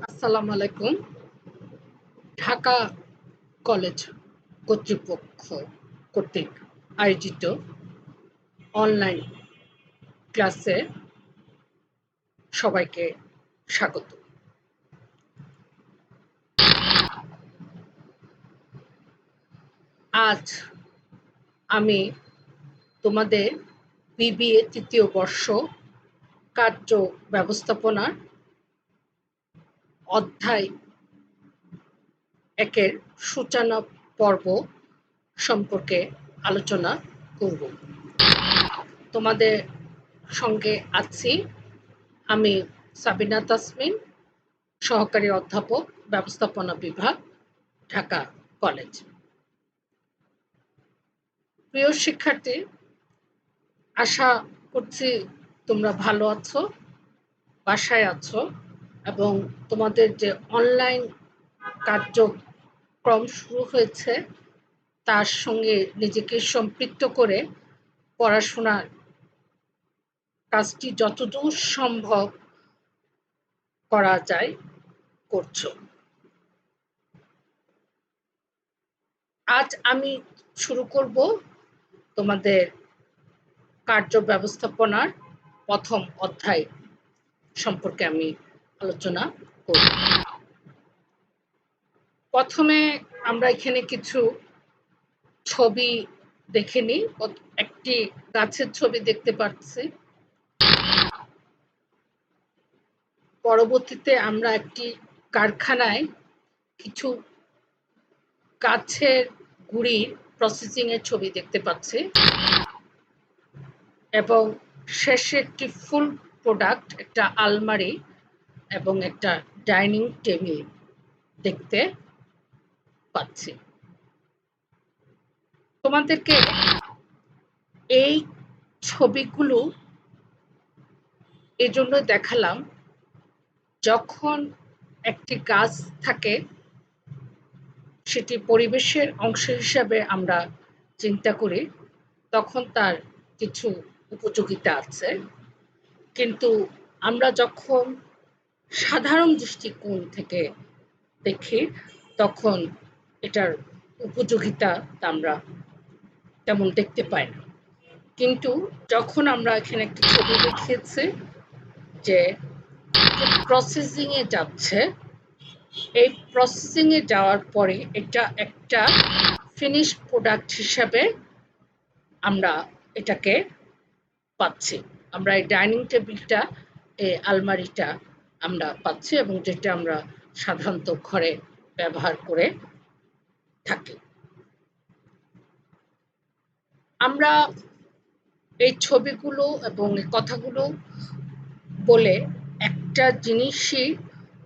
আসসালামু আলাইকুম। ঢাকা কলেজ কর্তৃপক্ষ কর্তৃক আয়োজিত অনলাইন ক্লাসে সবাইকে স্বাগত। আজ আমি তোমাদের বিবিএ তৃতীয় বর্ষ কার্য ব্যবস্থাপনার অধ্যায় ১-এর সূচনা পর্ব সম্পর্কে আলোচনা করব। তোমাদের সঙ্গে আছি আমি সাবিনা তাসমিন, সহকারী অধ্যাপক, ব্যবস্থাপনা বিভাগ, ঢাকা কলেজ। প্রিয় শিক্ষার্থী, আশা করছি তোমরা ভালো আছো, বাসায় আছো এবং তোমাদের যে অনলাইন কার্যক্রম শুরু হয়েছে তার সঙ্গে নিজেকে সম্পৃক্ত করে পড়াশোনার কাজটি যতদূর সম্ভব করা যায় করছো। আজ আমি শুরু করব তোমাদের কার্য ব্যবস্থাপনার প্রথম অধ্যায় সম্পর্কে আমি আলোচনা করব। প্রথমে আমরা এখানে কিছু ছবি দেখে নিই। একটি গাছের ছবি দেখতে পাচ্ছি। পরবর্তীতে আমরা একটি কারখানায় কিছু গাছের গুঁড়ির প্রসেসিং এর ছবি দেখতে পাচ্ছি এবং শেষে একটি ফুল প্রোডাক্ট, একটা আলমারি এবং একটা ডাইনিং টেবিল দেখতে পাচ্ছি। তোমাদেরকে এই ছবিগুলো এজন্য দেখালাম, যখন একটি গাছ থাকে সেটি পরিবেশের অংশ হিসাবে আমরা চিন্তা করি, তখন তার কিছু উপযোগিতা আছে, কিন্তু আমরা যখন সাধারণ দৃষ্টিকোণ থেকে দেখি তখন এটার উপযোগিতা আমরা তেমন দেখতে পাই না। কিন্তু যখন আমরা এখানে একটি ছবি দেখিয়েছি যে প্রসেসিং এ যাচ্ছে, এই প্রসেসিং এ যাওয়ার পরে এটা একটা ফিনিশ প্রোডাক্ট হিসাবে আমরা এটাকে পাচ্ছি। আমরা এই ডাইনিং টেবিলটা, এই আলমারিটা আমরা পাচ্ছি এবং যেটা আমরা সাধারণত ঘরে ব্যবহার করে থাকি। আমরা এই ছবিগুলো এবং এই কথাগুলো বলে একটা জিনিসই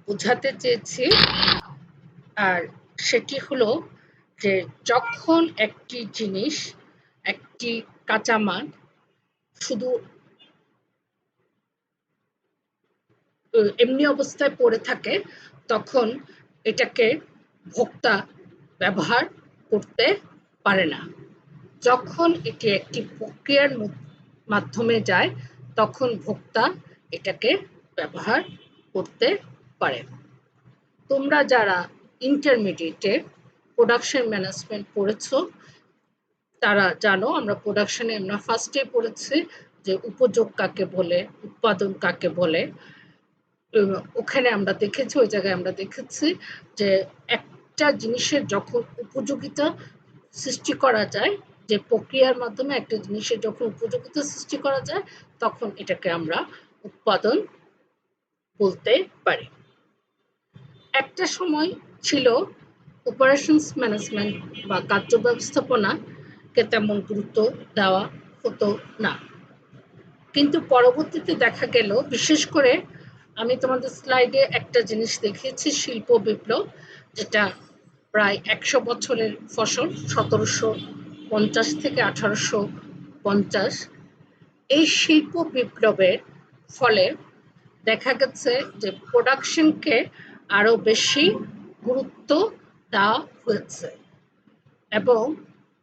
বোঝাতে চেয়েছি, আর সেটি হলো যে যখন একটি জিনিস, একটি কাঁচামাল শুধু এমনি অবস্থায় পড়ে থাকে তখন এটাকে ভোক্তা ব্যবহার করতে পারে না। যখন এটি একটি প্রক্রিয়ার মাধ্যমে যায় তখন ভোক্তা এটাকে ব্যবহার করতে পারে। তোমরা যারা ইন্টারমিডিয়েটে প্রোডাকশন ম্যানেজমেন্ট পড়েছো তারা জানো, আমরা প্রোডাকশনে আমরা ফার্স্টে পড়েছি যে উপযোগ কাকে বলে, উৎপাদন কাকে বলে। ওখানে আমরা দেখেছি, ওই জায়গায় আমরা দেখেছি যে একটা জিনিসের যখন উপযোগিতা সৃষ্টি করা যায়, যে প্রক্রিয়ার মাধ্যমে একটা জিনিসের যখন উপযোগিতা সৃষ্টি করা যায় তখন এটাকে আমরা উৎপাদন বলতে পারি। একটা সময় ছিল অপারেশনস ম্যানেজমেন্ট বা কার্য ব্যবস্থাপনাকে তেমন গুরুত্ব দেওয়া হতো না, কিন্তু পরবর্তীতে দেখা গেল, বিশেষ করে আমি তোমাদের স্লাইডে একটা জিনিস দেখিয়েছি, শিল্প বিপ্লব, যেটা প্রায় ১০০ বছরের ফসল, ১৭৫০ থেকে ১৮৫০। এই শিল্প বিপ্লবের ফলে দেখা গেছে যে প্রোডাকশনকে আরো বেশি গুরুত্ব দেওয়া হয়েছে এবং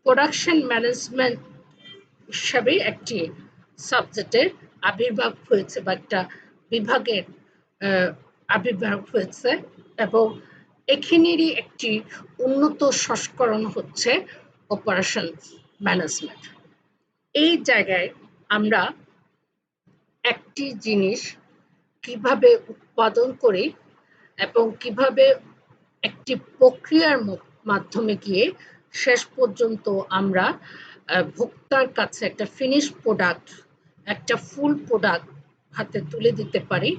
প্রোডাকশন ম্যানেজমেন্ট হিসাবে একটি সাবজেক্টের আবির্ভাব হয়েছে বা একটা বিভাগের আবির্ভাব হয়েছে এবং এখানেরই একটি উন্নত সংস্করণ হচ্ছে অপারেশনস ম্যানেজমেন্ট। এই জায়গায় আমরা একটি জিনিস কিভাবে উৎপাদন করি এবং কিভাবে একটি প্রক্রিয়ার মাধ্যমে গিয়ে শেষ পর্যন্ত আমরা ভোক্তার কাছে একটা ফিনিশ প্রোডাক্ট, একটা ফুল প্রোডাক্ট হাতে তুলে দিতে পারি,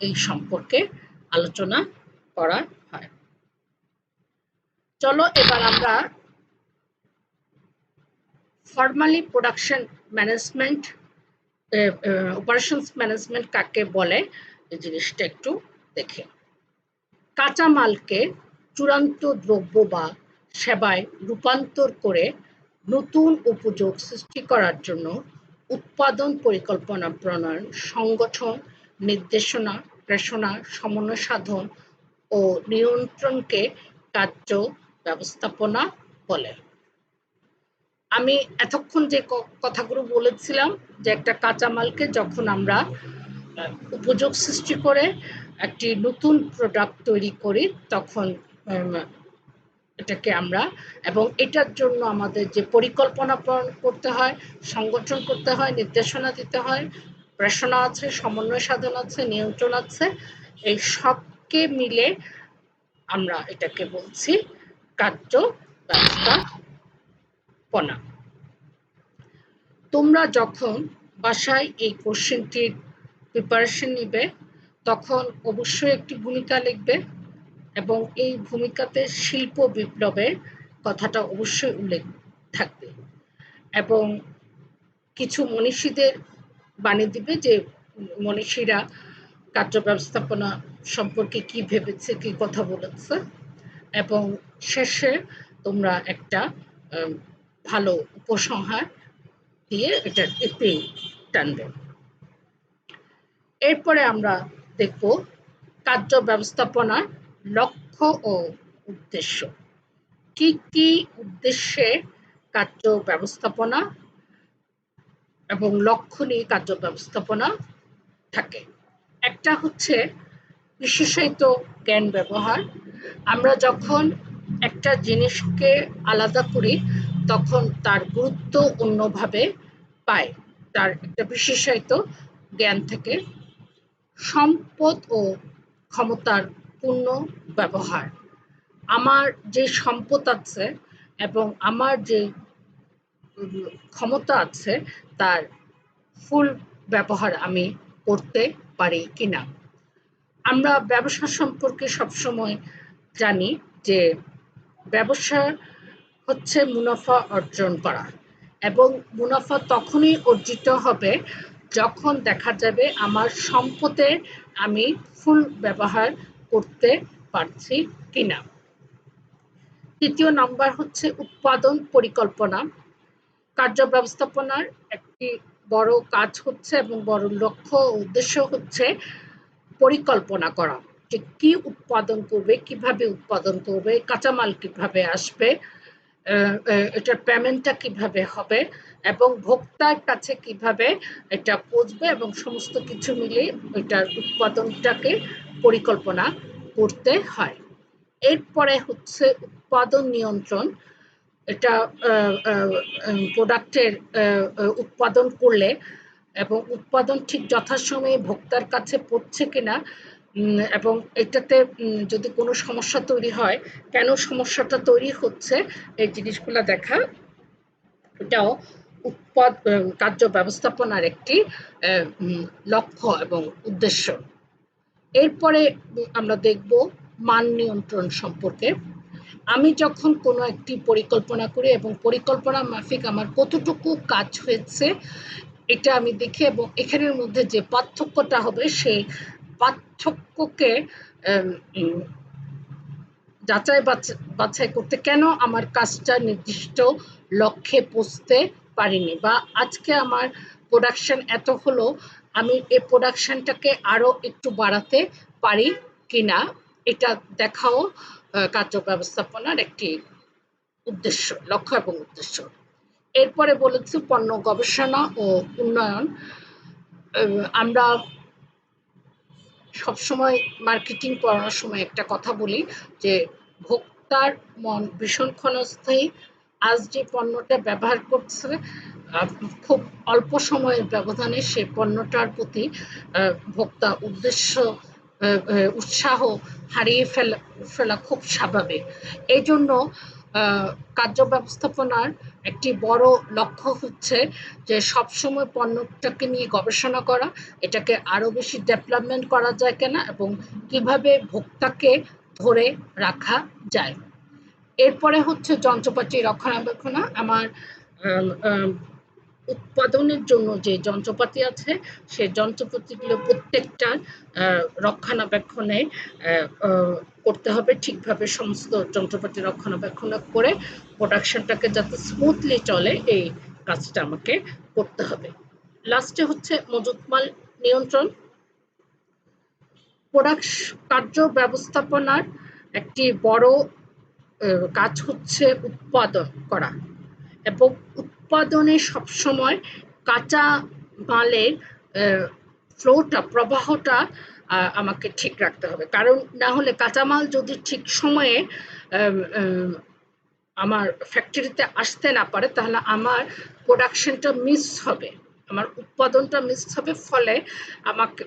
এই সম্পর্কে আলোচনা করা হয়। চলো এবার আমরা formally production management, operations management কাকে বলে এই জিনিসটা একটু দেখে। কাঁচামালকে চূড়ান্ত দ্রব্য বা সেবায় রূপান্তর করে নতুন উপযোগ সৃষ্টি করার জন্য উৎপাদন পরিকল্পনা প্রণয়ন, সংগঠন, নির্দেশনা, প্রেষণা, সমন্বয় সাধন ও নিয়ন্ত্রণকে কার্য ব্যবস্থাপনা বলে। আমি এতক্ষণ যে কথাগুলো বলেছিলাম যে একটা কাঁচামালকে যখন আমরা উপযোগ সৃষ্টি করে একটি নতুন প্রোডাক্ট তৈরি করি তখন এটাকে আমরা, এবং এটার জন্য আমাদের যে পরিকল্পনা করতে হয়, সংগঠন করতে হয়, নির্দেশনা দিতে হয়, প্রেষণা আছে, সমন্বয় সাধন আছে, নিয়ন্ত্রণ আছে, এই সবকে মিলে আমরা এটাকে বলছি কার্য ব্যবস্থাপনা। তোমরা যখন বাসায় এই কোশ্চেনটির প্রিপারেশন নিবে তখন অবশ্যই একটি ভূমিকা লিখবে এবং এই ভূমিকাতে শিল্প বিপ্লবের কথাটা অবশ্যই উল্লেখ থাকবে এবং কিছু মনীষীদের বাণী দিবে যে মনীষীরা কার্য ব্যবস্থাপনা সম্পর্কে কি ভেবেছে, কি কথা বলেছে, এবং শেষে তোমরা একটা ভালো উপসংহার দিয়ে এটার একটি টানবে। এরপরে আমরা দেখব কার্য ব্যবস্থাপনার লক্ষ্য ও উদ্দেশ্য। কি কি উদ্দেশ্যে কার্য ব্যবস্থাপনা এবং লক্ষ্য নিয়ে কার্য ব্যবস্থাপনা থাকে। একটা হচ্ছে বিশেষায়িত জ্ঞান ব্যবহার। আমরা যখন একটা জিনিসকে আলাদা করি তখন তার গুরুত্ব অন্যভাবে পায়, তার একটা বিশেষায়িত জ্ঞান থেকে। সম্পদ ও ক্ষমতার পূর্ণ ব্যবহার। আমার যে সম্পদ আছে এবং আমার যে ক্ষমতা আছে তার ফুল ব্যবহার আমি করতে পারি কিনা। আমরা ব্যবসা সম্পর্কে সবসময় জানি যে ব্যবসা হচ্ছে মুনাফা অর্জন করা, এবং মুনাফা তখনই অর্জিত হবে যখন দেখা যাবে আমার সম্পদের আমি ফুল ব্যবহার করতে পারছি কিনা। তৃতীয় নাম্বার হচ্ছে উৎপাদন পরিকল্পনা। কার্য ব্যবস্থাপনার একটি বড় কাজ হচ্ছে এবং বড় লক্ষ্য উদ্দেশ্য হচ্ছে পরিকল্পনা করা, যে কি উৎপাদন করবে, কিভাবে উৎপাদন করবে, কাঁচামাল কিভাবে আসবে, এটার পেমেন্টটা কিভাবে হবে এবং ভোক্তার কাছে কিভাবে এটা পৌঁছবে, এবং সমস্ত কিছু মিলে এটার উৎপাদনটাকে পরিকল্পনা করতে হয়। এরপরে হচ্ছে উৎপাদন নিয়ন্ত্রণ। এটা প্রোডাক্টের উৎপাদন করলে এবং উৎপাদন ঠিক যথাসময়ে ভোক্তার কাছে পৌঁছছে কিনা, এবং এটাতে যদি কোনো সমস্যা তৈরি হয় কেন সমস্যাটা তৈরি হচ্ছে এই জিনিসগুলো দেখা, এটাও কার্য ব্যবস্থাপনার একটি লক্ষ্য এবং উদ্দেশ্য। এরপরে আমরা দেখব মান নিয়ন্ত্রণ সম্পর্কে। আমি যখন কোনো একটি পরিকল্পনা করি এবং পরিকল্পনা মাফিক আমার কতটুকু কাজ হয়েছে এটা আমি দেখি, এবং এখানের মধ্যে যে পার্থক্যটা হবে সেই পার্থক্যকে যাচাই বাছাই করতে, কেন আমার কাজটা নির্দিষ্ট লক্ষ্যে পৌঁছতে পারিনি, বা আজকে আমার প্রোডাকশন এত হলো, আমি এই প্রোডাকশনটাকে আরো একটু বাড়াতে পারি কিনা, এটা দেখাও কার্য ব্যবস্থাপনার একটি উদ্দেশ্য, লক্ষ্য এবং উদ্দেশ্য। এরপরে বলেছি পণ্য গবেষণা ও উন্নয়ন। আমরা সবসময় মার্কেটিং পড়ানোর সময় একটা কথা বলি যে ভোক্তার মন ভীষণ ক্ষণস্থায়ী। আজ যে পণ্যটা ব্যবহার করছে খুব অল্প সময়ের ব্যবধানে সে পণ্যটার প্রতি ভোক্তা উৎসাহ হারিয়ে ফেলা খুব স্বাভাবিক। এই জন্য কার্য ব্যবস্থাপনার একটি বড় লক্ষ্য হচ্ছে যে সবসময় পণ্যটাকে নিয়ে গবেষণা করা, এটাকে আরো বেশি ডেভেলপমেন্ট করা যায় কিনা এবং কিভাবে ভোক্তাকে ধরে রাখা যায়। এরপরে হচ্ছে যন্ত্রপাতি রক্ষণাবেক্ষণ। আমার উৎপাদনের জন্য যে যন্ত্রপাতি আছে সেই যন্ত্রপাতিগুলো প্রত্যেকটার রক্ষণাবেক্ষণে করতে হবে ঠিকভাবে। সমস্ত যন্ত্রপাতি রক্ষণাবেক্ষণ করে প্রোডাকশনটাকে যাতে স্মুথলি চলে এই কাজটা আমাকে করতে হবে। লাস্টে হচ্ছে মজুত মাল নিয়ন্ত্রণ। কার্য ব্যবস্থাপনার একটি বড় কাজ হচ্ছে উৎপাদন করা এবং উৎপাদনে সবসময় কাঁচা মালের প্রবাহটা আমাকে ঠিক রাখতে হবে। কারণ না হলে কাঁচামাল যদি ঠিক সময়ে আমার ফ্যাক্টরিতে আসতে না পারে তাহলে আমার প্রোডাকশনটা মিস হবে, আমার উৎপাদনটা মিস হবে। ফলে আমাকে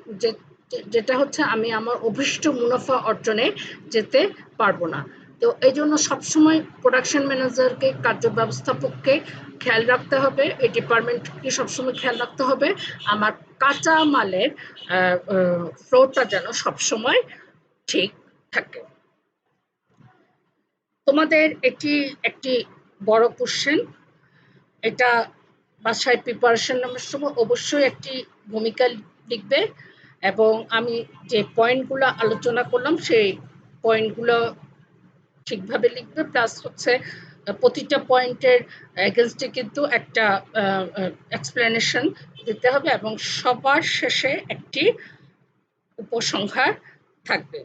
যেটা হচ্ছে আমি আমার অভীষ্ট মুনাফা অর্জনে যেতে পারবো না। তো এই জন্য সবসময় প্রোডাকশন ম্যানেজারকে কার্য ব্যবস্থাপককে খেয়াল রাখতে হবে, এই ডিপার্টমেন্টকে সবসময় খেয়াল রাখতে হবে আমার কাঁচা মালের ফ্লোটা যেন সবসময় ঠিক থাকে। তোমাদের এটি একটি বড় কোশ্চেন, এটা বাসায় প্রিপারেশন নেওয়ার সময় অবশ্যই একটি ভূমিকা লিখবে এবং আমি যে পয়েন্টগুলো আলোচনা করলাম সেই পয়েন্টগুলো ঠিকভাবে লিখবে। প্লাস হচ্ছে প্রতিটা পয়েন্টের এগেনস্টে কিন্তু একটা এক্সপ্লেনেশন দিতে হবে এবং সবার শেষে একটি উপসংহার থাকবে।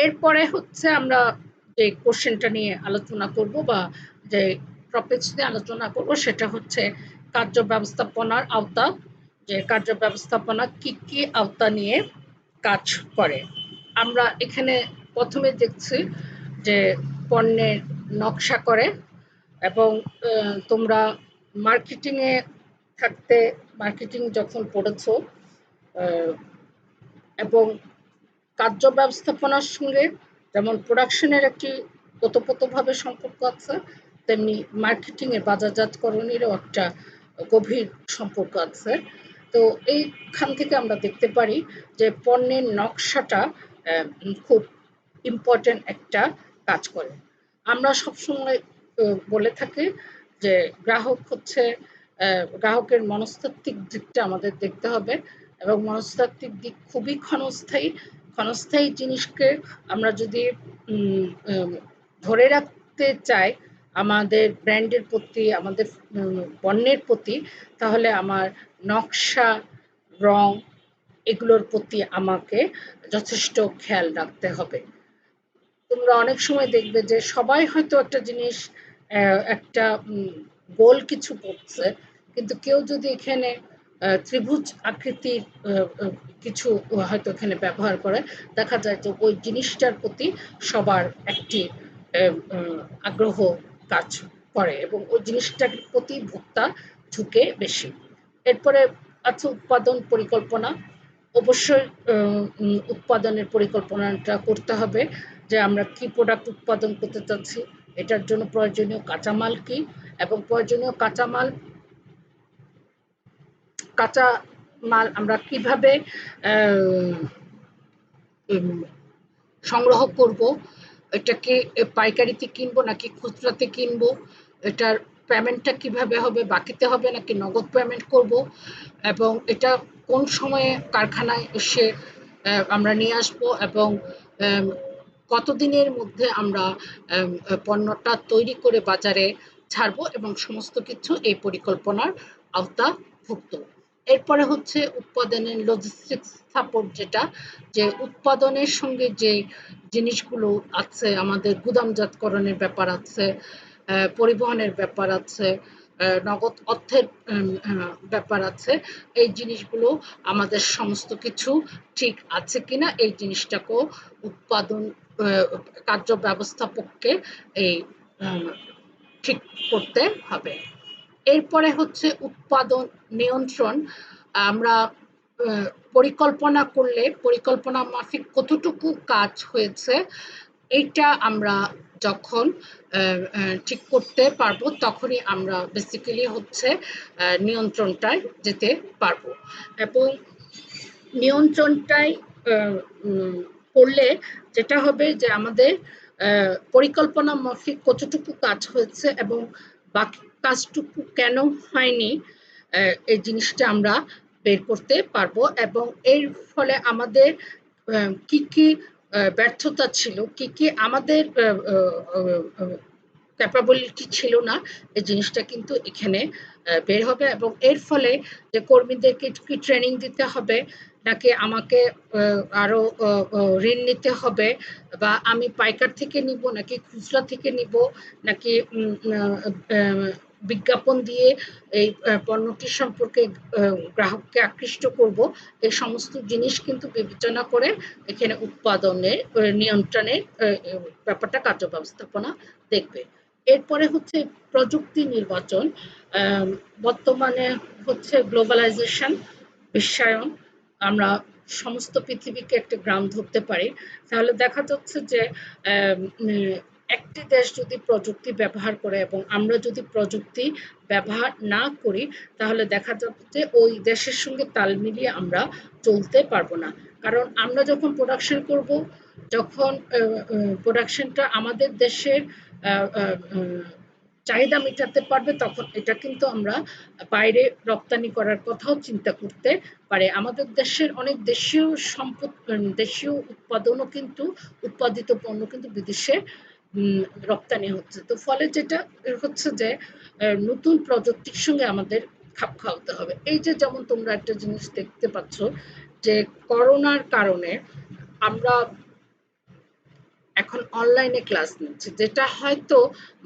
এরপরে হচ্ছে আমরা যে কোশ্চেনটা নিয়ে আলোচনা করব বা যে টপিকস নিয়ে আলোচনা করব সেটা হচ্ছে কার্য ব্যবস্থাপনার আওতা, যে কার্য ব্যবস্থাপনা কি কি আওতা নিয়ে কাজ করে। আমরা এখানে প্রথমে দেখছি যে পণ্যের নকশা করে এবং তোমরা মার্কেটিংয়ে থাকতে মার্কেটিং যখন পড়েছো এবং কার্য ব্যবস্থাপনার সঙ্গে যেমন প্রোডাকশনের একটি ওতপ্রোতভাবে সম্পর্ক আছে, তেমনি মার্কেটিংয়ে বাজারজাতকরণেরও একটা গভীর সম্পর্ক আছে। তো এইখান থেকে আমরা দেখতে পারি যে পণ্যের নকশাটা খুব ইম্পর্টেন্ট একটা কাজ করে। আমরা সবসময় বলে থাকি যে গ্রাহক হচ্ছে গ্রাহকের মনস্তাত্ত্বিক দিকটা আমাদের দেখতে হবে এবং মনস্তাত্ত্বিক দিক খুবই ক্ষণস্থায়ী জিনিসকে আমরা যদি ধরে রাখতে চাই আমাদের ব্র্যান্ডের প্রতি, আমাদের পণ্যের প্রতি, তাহলে আমার নকশা, রং এগুলোর প্রতি আমাকে যথেষ্ট খেয়াল রাখতে হবে। তোমরা অনেক সময় দেখবে যে সবাই হয়তো একটা জিনিস একটা গোল কিছু করছে, কিন্তু কেউ যদি এখানে ত্রিভুজ আকৃতির কিছু হয়তো এখানে ব্যবহার করে, দেখা যায় যে ওই জিনিসটার প্রতি সবার একটি আগ্রহ কাজ করে এবং ওই জিনিসটার প্রতি ভোক্তা ঝুঁকে বেশি। এরপরে আছে উৎপাদন পরিকল্পনা। অবশ্যই উৎপাদনের পরিকল্পনাটা করতে হবে যে আমরা কি প্রোডাক্ট উৎপাদন করতে চাচ্ছি, এটার জন্য প্রয়োজনীয় কাঁচামাল কি এবং প্রয়োজনীয় কাঁচামাল আমরা কিভাবে সংগ্রহ করব, এটাকে পাইকারিতে কিনবো নাকি খুচরাতে কিনবো, এটার পেমেন্টটা কিভাবে হবে, বাকিতে হবে নাকি নগদ পেমেন্ট করব এবং এটা কোন সময়ে কারখানায় এসে আমরা নিয়ে আসবো এবং কতদিনের মধ্যে আমরা পণ্যটা তৈরি করে বাজারে ছাড়বো এবং সমস্ত কিছু এই পরিকল্পনার আওতাভুক্ত। এরপরে হচ্ছে উৎপাদনের লজিস্টিক্স সাপোর্ট, যেটা যে উৎপাদনের সঙ্গে যে জিনিসগুলো আছে আমাদের গুদামজাতকরণের ব্যাপার আছে, পরিবহনের ব্যাপার আছে, নগদ অর্থের ব্যাপার আছে, এই জিনিসগুলো আমাদের সমস্ত কিছু ঠিক আছে কিনা এই জিনিসটাকেও উৎপাদন কার্য ব্যবস্থাপককে এই ঠিক করতে হবে। এরপরে হচ্ছে উৎপাদন নিয়ন্ত্রণ। আমরা পরিকল্পনা করলে পরিকল্পনা মাফিক কতটুকু কাজ হয়েছে এইটা আমরা যখন ঠিক করতে পারবো তখনই আমরা বেসিক্যালি হচ্ছে নিয়ন্ত্রণটায় যেতে পারবো। এবং নিয়ন্ত্রণটাই করলে যেটা হবে যে আমাদের পরিকল্পনা মাফিক কতটুকু কাজ হয়েছে এবং বাকি কাজটুকু কেন হয়নি এই জিনিসটা আমরা বের করতে পারবো। এবং এর ফলে আমাদের কি কি ব্যর্থতা ছিল, কি কি আমাদের ক্যাপাবিলিটি ছিল না, এই জিনিসটা কিন্তু এখানে বের হবে। এবং এর ফলে যে কর্মীদেরকে কি ট্রেনিং দিতে হবে, নাকি আমাকে আরো ঋণ নিতে হবে, বা আমি পাইকার থেকে নিব নাকি খুচরা থেকে নিব, নাকি বিজ্ঞাপন দিয়ে এই পণ্যটি সম্পর্কে গ্রাহককে আকৃষ্ট করব, এই সমস্ত জিনিস কিন্তু বিবেচনা করে এখানে উৎপাদনের নিয়ন্ত্রণের ব্যাপারটা কার্য ব্যবস্থাপনা দেখবে। এরপরে হচ্ছে প্রযুক্তি নির্বাচন। বর্তমানে হচ্ছে গ্লোবালাইজেশন, বিশ্বায়ন, আমরা সমস্ত পৃথিবীকে একটা গ্রাম ধরতে পারি। তাহলে দেখা যাচ্ছে যে একটি দেশ যদি প্রযুক্তি ব্যবহার করে এবং আমরা যদি প্রযুক্তি ব্যবহার না করি তাহলে দেখা যাচ্ছে ওই দেশের সঙ্গে তাল মিলিয়ে আমরা চলতে পারবো না। কারণ আমরা যখন প্রোডাকশন করব, যখন প্রোডাকশনটা আমাদের দেশের চাহিদা মেটাতে পারবে, তখন এটা কিন্তু আমরা বাইরে রপ্তানি করার কথাও চিন্তা করতে পারে। আমাদের দেশের অনেক দেশীয় সম্পদ, দেশীয় উৎপাদনও কিন্তু, উৎপাদিত পণ্য কিন্তু বিদেশে রপ্তানি হচ্ছে। তো ফলে যেটা হচ্ছে যে নতুন প্রযুক্তির সঙ্গে আমাদের খাপ খাওয়াতে হবে। এই যে যেমন তোমরা একটা জিনিস দেখতে পাচ্ছ যে করোনার কারণে আমরা এখন অনলাইনে ক্লাস নিচ্ছি, যেটা হয়তো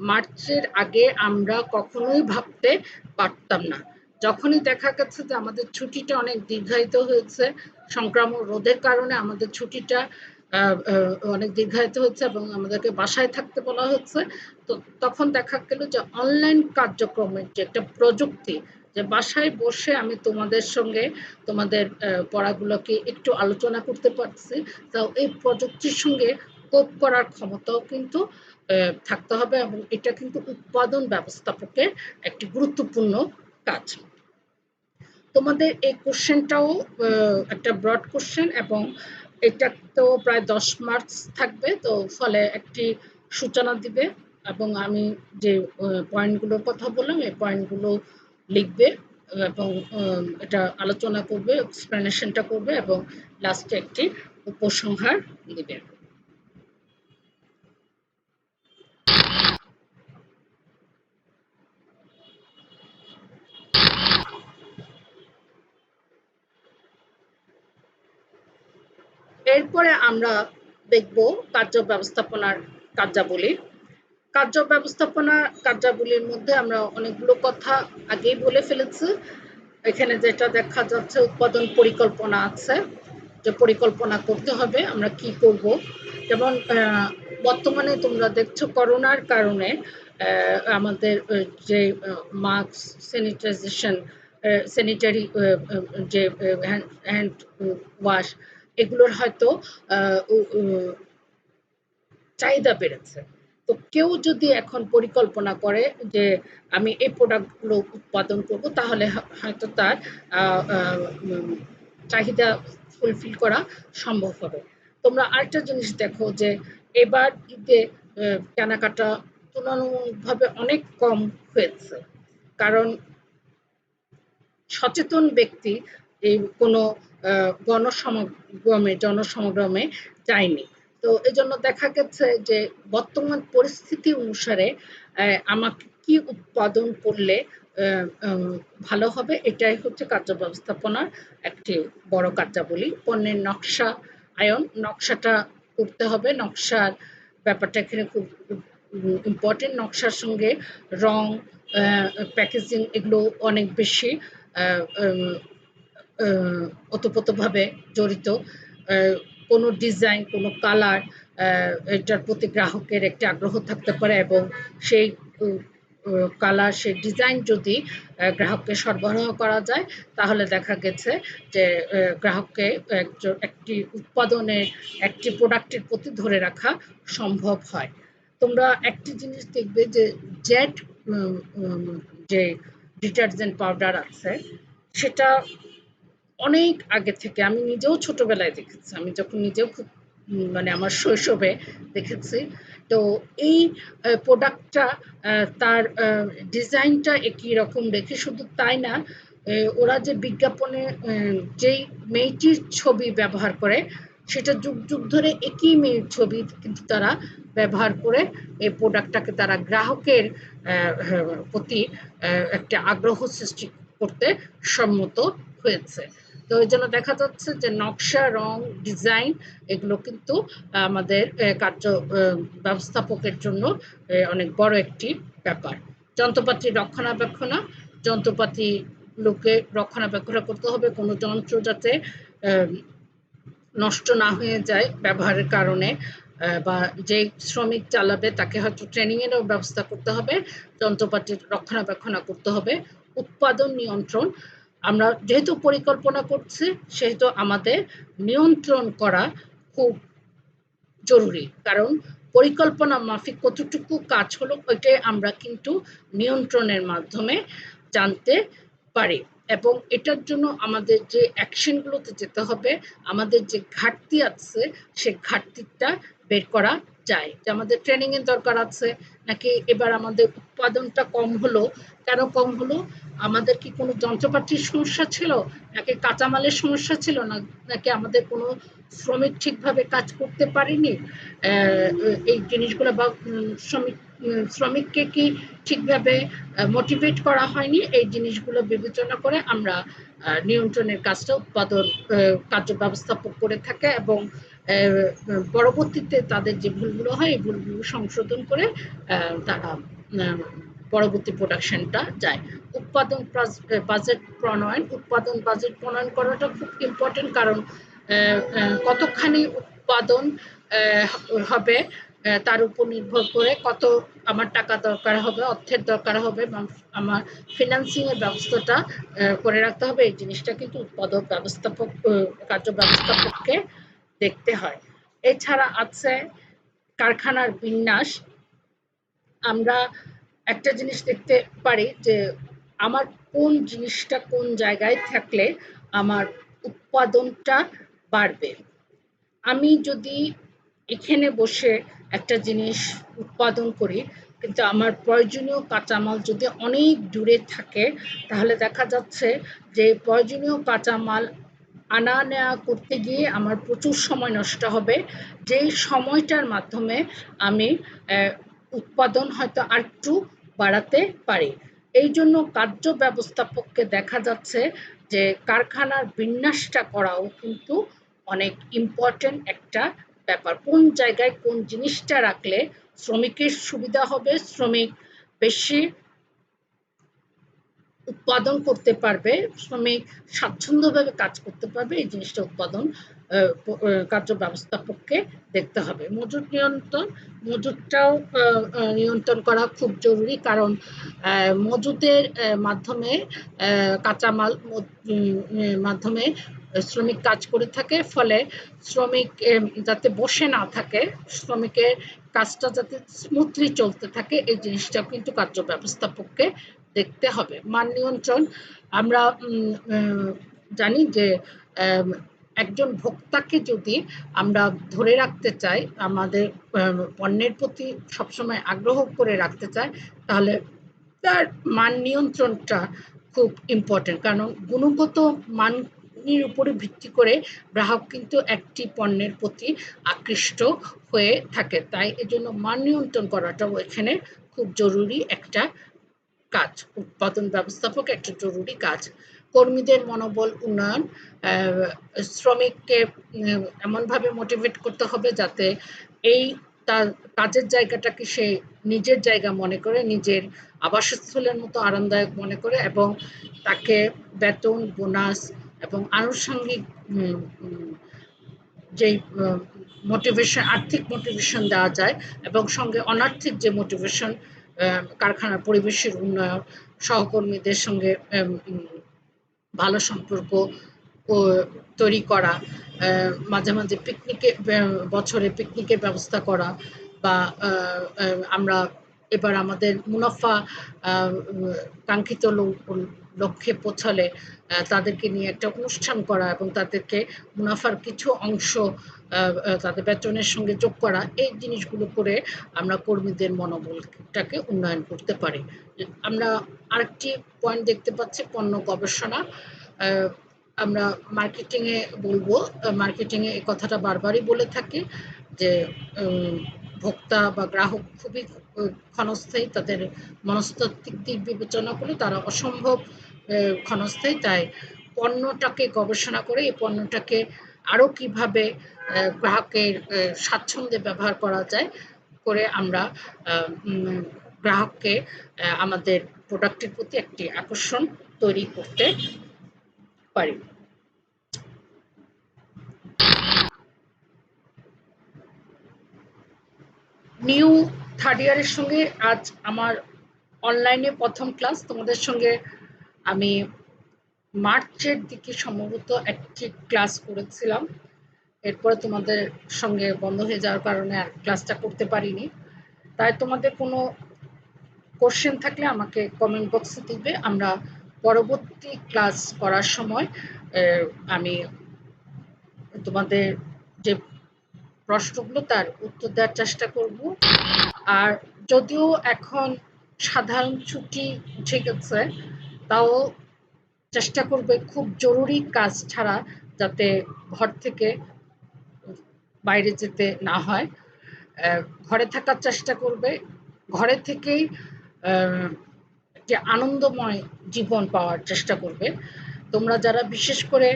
মার্চের আগে আমরা কখনোই ভাবতে পারতাম না। যখনই দেখা গেছে যে আমাদের ছুটিটা অনেক দীর্ঘায়িত হয়েছে, সংক্রমণ রোধের কারণে আমাদের ছুটিটা অনেক দীর্ঘায়িত হচ্ছে এবং আমাদেরকে বাসায় থাকতে বলা হচ্ছে, তো তখন দেখা গেল যে অনলাইন কার্যক্রমের যে একটা প্রযুক্তি, যে বাসায় বসে আমি তোমাদের সঙ্গে তোমাদের পড়াগুলোকে একটু আলোচনা করতে পারছি, তো এই প্রযুক্তির সঙ্গে কোপ করার ক্ষমতাও কিন্তু থাকতে হবে। এবং এটা কিন্তু উৎপাদন ব্যবস্থাপকের একটি গুরুত্বপূর্ণ কাজ। তোমাদের এই কোশ্চেনটাও একটা ব্রড কোশ্চেন এবং এটা তো প্রায় 10 মার্কস থাকবে, তো ফলে একটি সূচনা দিবে এবং আমি যে পয়েন্টগুলোর কথা বললাম এই পয়েন্টগুলো লিখবে এবং এটা আলোচনা করবে, এক্সপ্লেনেশনটা করবে এবং লাস্টে একটি উপসংহার দিবে। এরপরে আমরা দেখব কার্য ব্যবস্থাপনার কার্যাবলী। কার্য ব্যবস্থাপনা কার্যাবলীর মধ্যে আমরা অনেকগুলো কথা আগেই বলে ফেলেছি। এখানে যেটা দেখা যাচ্ছে উৎপাদন পরিকল্পনা আছে, যে পরিকল্পনা করতে হবে আমরা কি করব। যেমন বর্তমানে তোমরা দেখছো করোনার কারণে আমাদের যে মাস্ক, স্যানিটাইজেশন, স্যানিটারি যে হ্যান্ড ওয়াশ, এগুলোর হয়তো চাহিদা বেড়েছে। তো কেউ যদি এখন পরিকল্পনা করে যে আমি এই প্রোডাক্টগুলো উৎপাদন করব, তাহলে হয়তো তার চাহিদা ফুলফিল করা সম্ভব হবে। তোমরা আরেকটা জিনিস দেখো যে এবার ঈদে কেনাকাটা তুলনামূলকভাবে অনেক কম হয়েছে, কারণ সচেতন ব্যক্তি এই কোনো জনসমাগমে যায়নি। তো এজন্য দেখা গেছে যে বর্তমান পরিস্থিতি অনুসারে আমাকে কি উৎপাদন করলে ভালো হবে, এটাই হচ্ছে কার্য ব্যবস্থাপনার একটি বড় কার্যাবলী। পণ্যের নকশা আয়ন, নকশাটা করতে হবে, নকশার ব্যাপারটা এখানে খুব ইম্পর্টেন্ট। নকশার সঙ্গে রং, প্যাকেজিং এগুলো অনেক বেশি ওতপ্রোতভাবে জড়িত। কোনো ডিজাইন, কোনো কালার, এটার প্রতি গ্রাহকের একটা আগ্রহ থাকতে পারে এবং সেই কালার, সেই ডিজাইন যদি গ্রাহককে সরবরাহ করা যায় তাহলে দেখা গেছে যে গ্রাহককে একটি উৎপাদনের, একটি প্রোডাক্টের প্রতি ধরে রাখা সম্ভব হয়। তোমরা একটি জিনিস দেখবে যে জেট যে ডিটারজেন্ট পাউডার আছে সেটা অনেক আগে থেকে আমি নিজেও ছোটবেলায় দেখেছি। আমি যখন নিজেও খুব মানে আমার শৈশবে দেখেছি। তো এই প্রোডাক্টটা তার ডিজাইনটা একই রকম রেখে শুধু তাই না, ওরা যে বিজ্ঞাপনে যেই মেয়েটির ছবি ব্যবহার করে সেটা যুগ যুগ ধরে একই মেয়ের ছবি কিন্তু তারা ব্যবহার করে এই প্রোডাক্টটাকে তারা গ্রাহকের প্রতি একটা আগ্রহ সৃষ্টি করতে সম্মত হয়েছে। তো এই জন্য দেখা যাচ্ছে যে নকশা, রং, ডিজাইন এগুলো কিন্তু আমাদের কার্য ব্যবস্থাপকের জন্য অনেক বড় একটি ব্যাপার। যন্ত্রপাতি রক্ষণাবেক্ষণ, যন্ত্রপাতি লোকে রক্ষণাবেক্ষণ করতে হবে, কোনো যন্ত্র যাতে নষ্ট না হয়ে যায় ব্যবহারের কারণে, বা যে শ্রমিক চালাবে তাকে হয়তো ট্রেনিং এরও ব্যবস্থা করতে হবে, যন্ত্রপাতির রক্ষণাবেক্ষণ করতে হবে। উৎপাদন নিয়ন্ত্রণ, আমরা যেহেতু পরিকল্পনা করছি সেহেতু আমাদের নিয়ন্ত্রণ করা খুব জরুরি, কারণ পরিকল্পনা মাফিক কতটুকু কাজ হলো ওইটাই আমরা কিন্তু নিয়ন্ত্রণের মাধ্যমে জানতে পারি। এবং এটার জন্য আমাদের যে অ্যাকশনগুলোতে যেতে হবে, আমাদের যে ঘাটতি আছে সে ঘাটতিটা বের করা যায়, যে আমাদের ট্রেনিং এর দরকার আছে, নাকি এবার আমাদের উৎপাদনটা কম হলো, কেন কম হলো, আমাদের কি কোনো যন্ত্রপাতির সমস্যা ছিল, নাকি কাঁচামালের সমস্যা ছিল, নাকি আমাদের কোনো শ্রমিক ঠিকভাবে কাজ করতে পারেনি, এই জিনিসগুলো, বা শ্রমিককে কি ঠিকভাবে মোটিভেট করা হয়নি, এই জিনিসগুলো বিবেচনা করে আমরা নিয়ন্ত্রণের কাজটা উৎপাদন কার্য ব্যবস্থাপক করে থাকে এবং পরবর্তীতে তাদের যে ভুলগুলো হয় এই ভুলগুলো সংশোধন করে তারা পরবর্তী প্রোডাকশনটা যায়। উৎপাদন বাজেট প্রণয়ন, উৎপাদন বাজেট প্রণয়ন করাটা খুব ইম্পর্টেন্ট, কারণ কতখানি উৎপাদন হবে তার উপর নির্ভর করে কত আমার টাকা দরকার হবে, অর্থের দরকার হবে, আমার ফিনান্সিং এর ব্যবস্থাটা করে রাখতে হবে। এই জিনিসটা কিন্তু উৎপাদক ব্যবস্থাপক, কার্য ব্যবস্থাপককে দেখতে হয়। এছাড়া আছে কারখানার বিন্যাস। আমরা একটা জিনিস দেখতে পারি যে আমার কোন জিনিসটা কোন জায়গায় থাকলে আমার উৎপাদনটা বাড়বে। আমি যদি এখানে বসে একটা জিনিস উৎপাদন করি কিন্তু আমার প্রয়োজনীয় কাঁচামাল যদি অনেক দূরে থাকে তাহলে দেখা যাচ্ছে যে প্রয়োজনীয় কাঁচামাল আনা নেওয়া করতে গিয়ে আমার প্রচুর সময় নষ্ট হবে, যেই সময়টার মাধ্যমে আমি উৎপাদন হয়তো আরেকটু বাড়াতে পারি। এই জন্য কার্য ব্যবস্থাপককে দেখা যাচ্ছে যে কারখানার বিন্যাসটা করাও কিন্তু অনেক ইম্পর্টেন্ট একটা ব্যাপার। কোন জায়গায় কোন জিনিসটা রাখলে শ্রমিকের সুবিধা হবে, শ্রমিক বেশি উৎপাদন করতে পারবে, শ্রমিক স্বাচ্ছন্দ্যভাবে কাজ করতে পারবে, এই জিনিসটা উৎপাদন কার্য ব্যবস্থাপককে দেখতে হবে। মজুত নিয়ন্ত্রণ, মজুতটাও নিয়ন্ত্রণ করা খুব জরুরি, কারণ মজুতের মাধ্যমে কাঁচামাল মাধ্যমে শ্রমিক কাজ করে থাকে, ফলে শ্রমিক যাতে বসে না থাকে, শ্রমিকের কাজটা যাতে স্মুথলি চলতে থাকে, এই জিনিসটাও কিন্তু কার্য ব্যবস্থাপককে দেখতে হবে। মান নিয়ন্ত্রণ, আমরা জানি যে একজন ভোক্তাকে যদি আমরা ধরে রাখতে চাই, আমাদের পণ্যের প্রতি সবসময় আগ্রহ করে রাখতে চাই, তাহলে তার মান নিয়ন্ত্রণটা খুব ইম্পর্টেন্ট, কারণ গুণগত মানের উপরে ভিত্তি করে গ্রাহক কিন্তু একটি পণ্যের প্রতি আকৃষ্ট হয়ে থাকে। তাই এজন্য মান নিয়ন্ত্রণ করাটাও এখানে খুব জরুরি একটা কাজ, উৎপাদন ব্যবস্থাপক একটা জরুরি কাজ। কর্মীদের মনোবল উন্নয়ন, শ্রমিককে এমনভাবে মোটিভেট করতে হবে যাতে এই তার কাজের জায়গাটাকে সে নিজের জায়গা মনে করে, নিজের আবাসস্থলের মতো আরামদায়ক মনে করে, এবং তাকে বেতন, বোনাস এবং আনুষঙ্গিক যেই মোটিভেশন, আর্থিক মোটিভেশন দেওয়া যায়, এবং সঙ্গে অনার্থিক যে মোটিভেশন, কারখানার পরিবেশের উন্নয়ন, সহকর্মীদের সঙ্গে ভালো সম্পর্ক তৈরি করা, মাঝে মাঝে বছরে পিকনিকের ব্যবস্থা করা, বা আমরা এবার আমাদের মুনাফা কাঙ্ক্ষিত লক্ষ্যে পৌঁছালে তাদেরকে নিয়ে একটা অনুষ্ঠান করা এবং তাদেরকে মুনাফার কিছু অংশ তাদের বেতনের সঙ্গে যোগ করা, এই জিনিসগুলো করে আমরা কর্মীদের মনোবলটাকে উন্নয়ন করতে পারি। আমরা আরেকটি পয়েন্ট দেখতে পাচ্ছি, পণ্য গবেষণা। আমরা মার্কেটিংয়ে বলবো, মার্কেটিংয়ে এই কথাটা বারবারই বলে থাকি যে ভোক্তা বা গ্রাহক খুবই ক্ষণস্থায়ী, তাদের মনস্তাত্ত্বিক দিক বিবেচনা করে তারা অসম্ভব ক্ষণস্থায়ী। তাই পণ্যটাকে গবেষণা করে এই পণ্যটাকে আরও কিভাবে গ্রাহকের স্বাচ্ছন্দ্যে ব্যবহার করা যায় করে আমরা গ্রাহককে আমাদের প্রোডাক্টের প্রতি একটি আকর্ষণ তৈরি করতে পারি। নিউ থার্ড ইয়ারের সঙ্গে আজ আমার অনলাইনে প্রথম ক্লাস। তোমাদের সঙ্গে আমি মার্চের দিকে সম্ভবত একটি ক্লাস করেছিলাম, এরপরে তোমাদের সঙ্গে বন্ধ হয়ে যাওয়ার কারণে আর ক্লাসটা করতে পারিনি। তাই তোমাদের কোনো কোশ্চেন থাকলে আমাকে কমেন্ট বক্সে দিবে, আমরা পরবর্তী ক্লাস করার সময় আমি তোমাদের যে প্রশ্নগুলো তার উত্তর দেওয়ার চেষ্টা করব। আর যদিও এখন সাধারণ ছুটি উঠে গেছে, তাও চেষ্টা করবে খুব জরুরি কাজ ছাড়া যাতে ঘর থেকে বাইরে যেতে না হয়, ঘরে থাকার চেষ্টা করবে, ঘরে থেকেই একটি আনন্দময় জীবন পাওয়ার চেষ্টা করবে। তোমরা যারা বিশেষ করে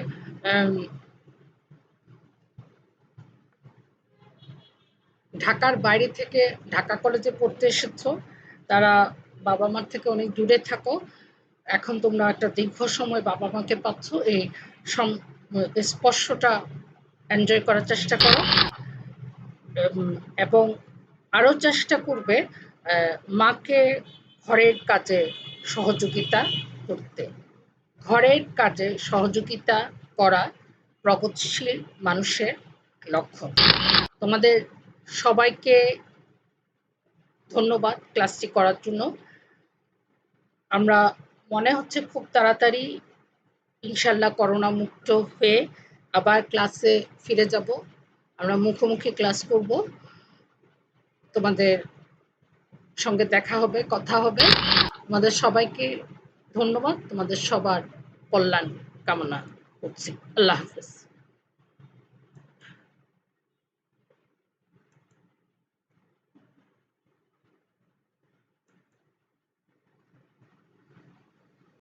ঢাকার বাইরে থেকে ঢাকা কলেজে পড়তে এসেছো, তারা বাবা মার থেকে অনেক দূরে থাকো, এখন তোমরা একটা দীর্ঘ সময় বাবা মাকে পাচ্ছ, এই স্পর্শটা এনজয় করার চেষ্টা করো, এবং আরও চেষ্টা করবে মাকে ঘরের কাজে সহযোগিতা করতে। ঘরের কাজে সহযোগিতা করা প্রগতিশীল মানুষের লক্ষণ। তোমাদের সবাইকে ধন্যবাদ ক্লাসটি করার জন্য। আমরা মনে হচ্ছে খুব তাড়াতাড়ি ইনশাল্লাহ করোনা মুক্ত হয়ে আবার ক্লাসে ফিরে যাব, আমরা মুখোমুখি ক্লাস করব, তোমাদের সঙ্গে দেখা হবে, কথা হবে। তোমাদের সবাইকে ধন্যবাদ, তোমাদের সবার কল্যাণ কামনা করছি। আল্লাহ হাফেজ।